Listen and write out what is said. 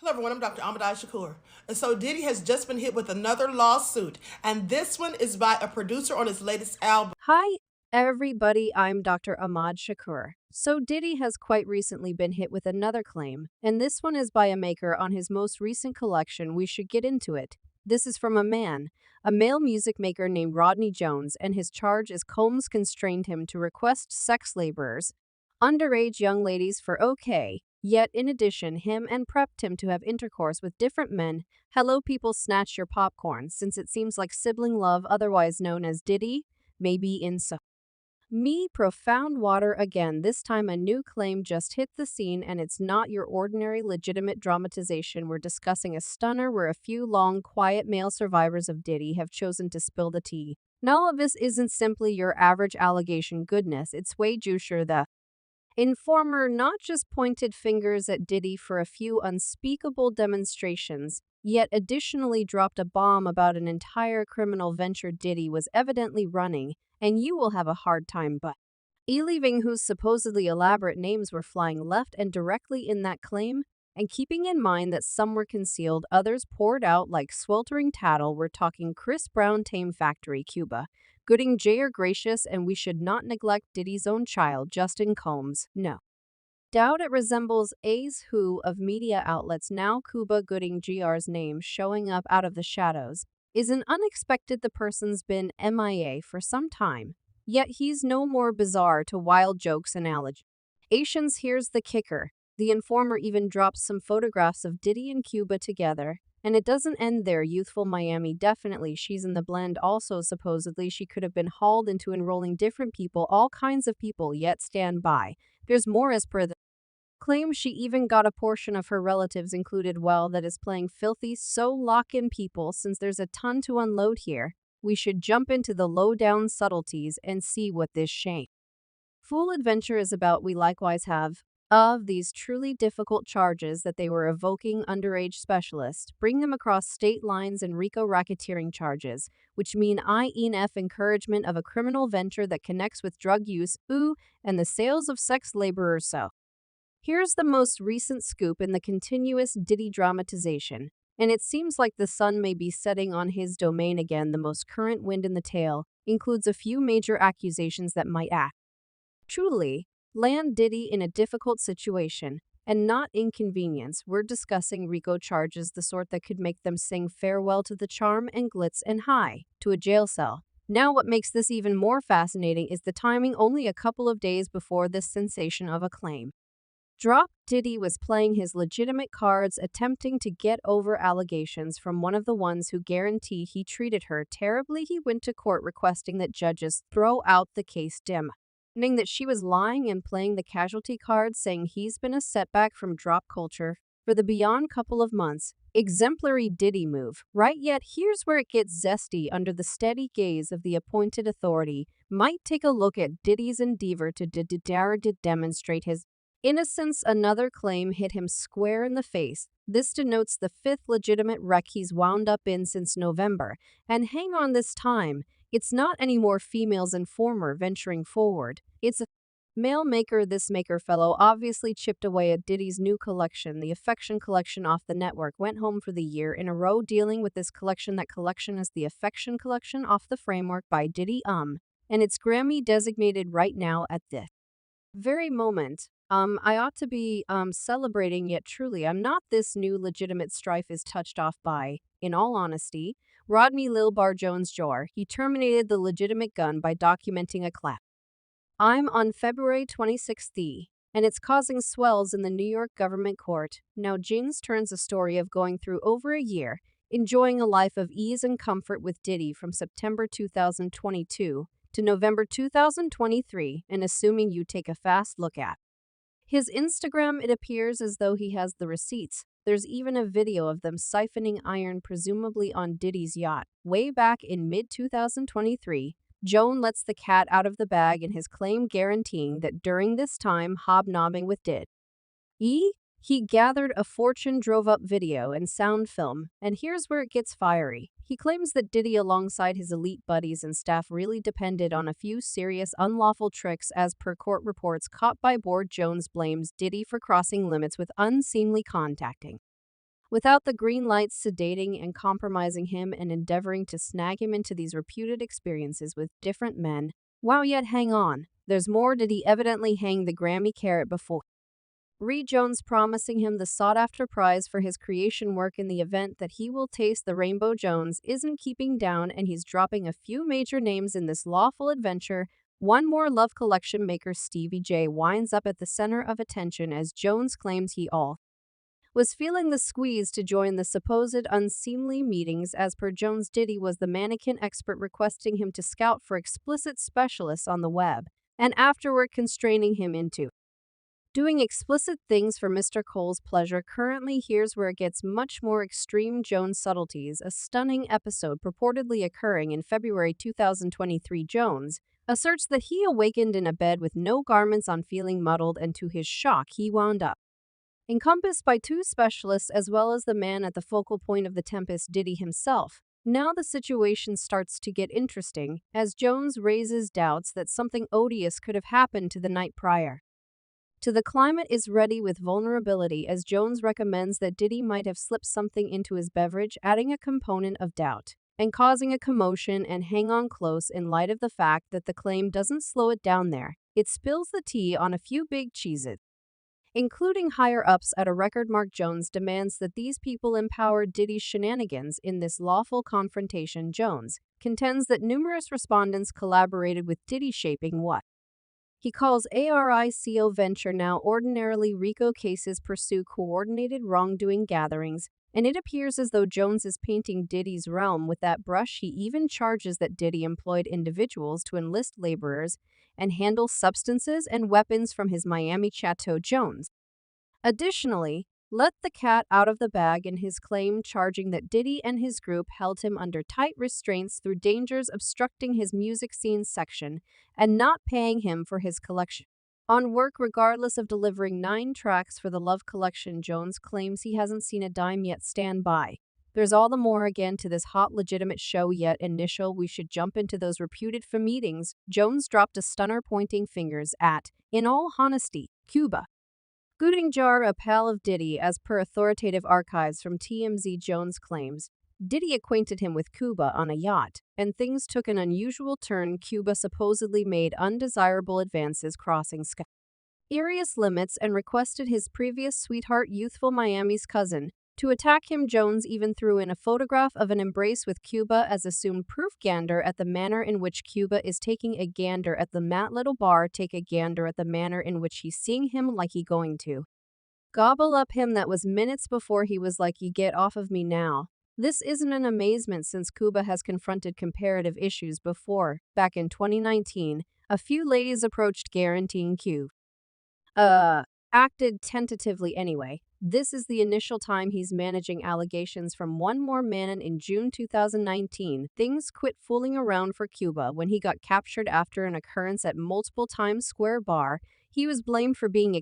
Hello everyone, I'm Dr. Ahmadai Shakur. And so Diddy has just been hit with another lawsuit, and this one is by a producer on his latest album. Hi, everybody. I'm Dr. Ahmad Shakur. So, Diddy has quite recently been hit with another claim, and this one is by a maker on his most recent collection. We should get into it. This is from a male music maker named Rodney Jones, and his charge is Combs constrained him to request sex laborers, underage young ladies for okay. Yet, in addition, him and prepped him to have intercourse with different men. Hello, people, snatch your popcorn, since it seems like sibling love, otherwise known as Diddy, maybe in so. Me, profound water again. This time, a new claim just hit the scene, and it's not your ordinary legitimate dramatization. We're discussing a stunner where a few long, quiet male survivors of Diddy have chosen to spill the tea. Now, all of this isn't simply your average allegation goodness, it's way juicier. The Informer not just pointed fingers at Diddy for a few unspeakable demonstrations, yet additionally dropped a bomb about an entire criminal venture Diddy was evidently running, and you will have a hard time but believing whose supposedly elaborate names were flying left and directly in that claim, and keeping in mind that some were concealed, others poured out like sweltering tattle. We're talking Chris Brown Tame Factory, Cuba, Gooding J are gracious, and we should not neglect Diddy's own child, Justin Combs. No doubt it resembles A's Who of media outlets. Now Cuba Gooding Gr's name showing up out of the shadows isn't unexpected. The person's been MIA for some time, yet he's no more bizarre to wild jokes and allegations. Here's the kicker. The Informer even drops some photographs of Diddy and Cuba together, and it doesn't end there. Youthful Miami, definitely she's in the blend. Also, supposedly she could have been hauled into enrolling different people, all kinds of people, yet stand by. There's more as per the claim. She even got a portion of her relatives included. Well, that is playing filthy, so lock in, people, since there's a ton to unload here. We should jump into the low-down subtleties and see what this full adventure is about. We likewise have of these truly difficult charges that they were evoking underage specialists, bring them across state lines, and RICO racketeering charges, which mean INF encouragement of a criminal venture that connects with drug use, and the sales of sex laborers. So, here's the most recent scoop in the continuous Diddy dramatization, and it seems like the sun may be setting on his domain again. The most current wind in the tail includes a few major accusations that might truly land Diddy in a difficult situation and not inconvenience. We're discussing RICO charges, the sort that could make them sing farewell to the charm and glitz and hi to a jail cell. Now, what makes this even more fascinating is the timing. Only a couple of days before this sensation of a claim drop, Diddy was playing his legitimate cards, attempting to get over allegations from one of the ones who guarantee he treated her terribly. He went to court requesting that judges throw out the case, demanding that she was lying and playing the casualty card, saying he's been a setback from drop culture for the beyond couple of months. Exemplary Diddy move, right? Yet here's where it gets zesty. Under the steady gaze of the appointed authority, might take a look at Diddy's endeavor to demonstrate his innocence. Another claim hit him square in the face. This denotes the fifth legitimate wreck he's wound up in since November. And hang on, this time, it's not any more females Informer venturing forward. It's a male maker. This maker fellow obviously chipped away at Diddy's new collection, the Affection Collection, off the network. Went home for the year in a row dealing with this collection. That collection is the Affection Collection off the framework by Diddy, and it's Grammy designated right now at this very moment. I ought to be celebrating, yet truly I'm not. This new legitimate strife is touched off by, in all honesty, Rodney Lil Bar Jones Jr. He terminated the legitimate gun by documenting a clap. I'm on February 26th, and it's causing swells in the New York government court. Now, Jings turns a story of going through over a year, enjoying a life of ease and comfort with Diddy from September 2022 to November 2023, and assuming you take a fast look at his Instagram, it appears as though he has the receipts. There's even a video of them siphoning iron, presumably on Diddy's yacht. Way back in mid-2023, Joan lets the cat out of the bag in his claim, guaranteeing that during this time hobnobbing with Diddy, he gathered a fortune, drove up video and sound film, and here's where it gets fiery. He claims that Diddy, alongside his elite buddies and staff, really depended on a few serious unlawful tricks. As per court reports caught by board, Jones blames Diddy for crossing limits with unseemly contacting without the green lights sedating and compromising him and endeavoring to snag him into these reputed experiences with different men. Wow, yet hang on. There's more. Did he evidently hang the Grammy carrot before Reed Jones, promising him the sought-after prize for his creation work in the event that he will taste the Rainbow? Jones isn't keeping down, and he's dropping a few major names in this lawful adventure. One more Love Collection maker, Stevie J, winds up at the center of attention as Jones claims he was feeling the squeeze to join the supposed unseemly meetings. As per Jones, Diddy was the mannequin expert, requesting him to scout for explicit specialists on the web, and afterward constraining him into doing explicit things for Mr. Cole's pleasure. Currently, here's where it gets much more extreme. Jones' subtleties, a stunning episode purportedly occurring in February 2023. Jones asserts that he awakened in a bed with no garments on, feeling muddled, and to his shock, he wound up encompassed by two specialists as well as the man at the focal point of the tempest, Diddy himself. Now the situation starts to get interesting, as Jones raises doubts that something odious could have happened to the night prior. To the climate is ready with vulnerability, as Jones recommends that Diddy might have slipped something into his beverage, adding a component of doubt and causing a commotion. And hang on close, in light of the fact that the claim doesn't slow it down there. It spills the tea on a few big cheeses, including higher-ups at a record. Mark Jones demands that these people empower Diddy's shenanigans in this lawful confrontation. Jones contends that numerous respondents collaborated with Diddy, shaping what he calls a RICO venture. Now, ordinarily, RICO cases pursue coordinated wrongdoing gatherings, and it appears as though Jones is painting Diddy's realm with that brush. He even charges that Diddy employed individuals to enlist laborers and handle substances and weapons from his Miami chateau. Jones additionally let the cat out of the bag in his claim, charging that Diddy and his group held him under tight restraints through dangers, obstructing his music scene section and not paying him for his collection on work. Regardless of delivering 9 tracks for the Love Collection, Jones claims he hasn't seen a dime yet. Stand by. There's all the more again to this hot legitimate show. Yet initial, we should jump into those reputed meetings. Jones dropped a stunner, pointing fingers at, in all honesty, Cuba. Gudinger, a pal of Diddy. As per authoritative archives from TMZ, Jones claims Diddy acquainted him with Cuba on a yacht, and things took an unusual turn. Cuba supposedly made undesirable advances, crossing serious limits, and requested his previous sweetheart, youthful Miami's cousin, to attack him. Jones even threw in a photograph of an embrace with Cuba as assumed proof. Gander at the manner in which Cuba is taking a gander at the Matt Little bar. Take a gander at the manner in which he's seeing him, like he going to gobble up him. That was minutes before he was like, "You get off of me now." This isn't an amazement, since Cuba has confronted comparative issues before. Back in 2019, a few ladies approached guaranteeing Cuba acted tentatively anyway. This is the initial time he's managing allegations from one more man. In June 2019, things quit fooling around for Cuba when he got captured after an occurrence at multiple Times Square bar. He was blamed for being